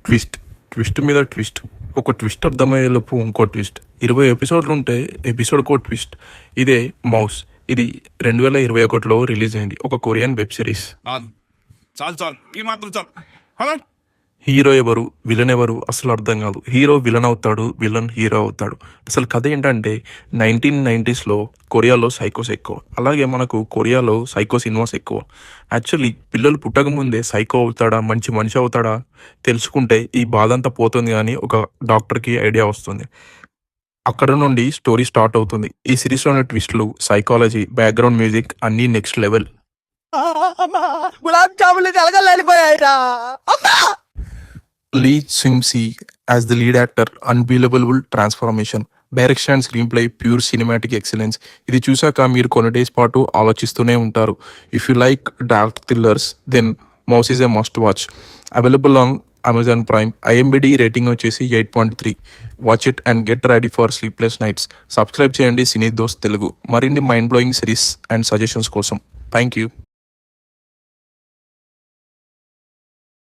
Twist twist మీద twist. ఒక twist అర్థమయ్యేలోపు ఇంకో ట్విస్ట్. 20 ఎపిసోడ్లు ఉంటే ఎపిసోడ్కో ట్విస్ట్. ఇదే మౌస్. ఇది 2021లో రిలీజ్ అయింది. ఒక కొరియన్ వెబ్ సిరీస్. చాలు ఈ మాత్రం చాలు. హీరో ఎవరు, విలన్ ఎవరు అసలు అర్థం కాదు. హీరో విలన్ అవుతాడు, విలన్ హీరో అవుతాడు. అసలు కథ ఏంటంటే 1990sలో కొరియాలో సైకోస్ ఎక్కువ. అలాగే మనకు కొరియాలో సైకో సినిమాస్ ఎక్కువ. యాక్చువల్లీ పిల్లలు పుట్టక ముందే సైకో అవుతాడా, మంచి మనిషి అవుతాడా తెలుసుకుంటే ఈ బాధ అంతా పోతుంది అని ఒక డాక్టర్కి ఐడియా వస్తుంది. అక్కడ నుండి స్టోరీ స్టార్ట్ అవుతుంది. ఈ సిరీస్లోని ట్విస్ట్లు, సైకాలజీ, బ్యాక్గ్రౌండ్ మ్యూజిక్ అన్నీ నెక్స్ట్ లెవెల్. గులాబ్ జాములు కలగలేకపోయాయిరా. Lee Seunggi as the lead actor, unbelievable transformation, direction and screenplay pure cinematic excellence. ఇది చూసాక మీరు కొన్ని డేస్ పాటు ఆలోచిస్తూనే ఉంటారు. If you like dark thrillers then Mouse is a must watch. Available on Amazon Prime. ఐఎంబిడి rating వచ్చేసి 8.3. Watch it and get ready for sleepless nights. Subscribe చేయండి సినీ దోస్త్ తెలుగు మరిన్ని mind blowing series and suggestions కోసం. Thank you.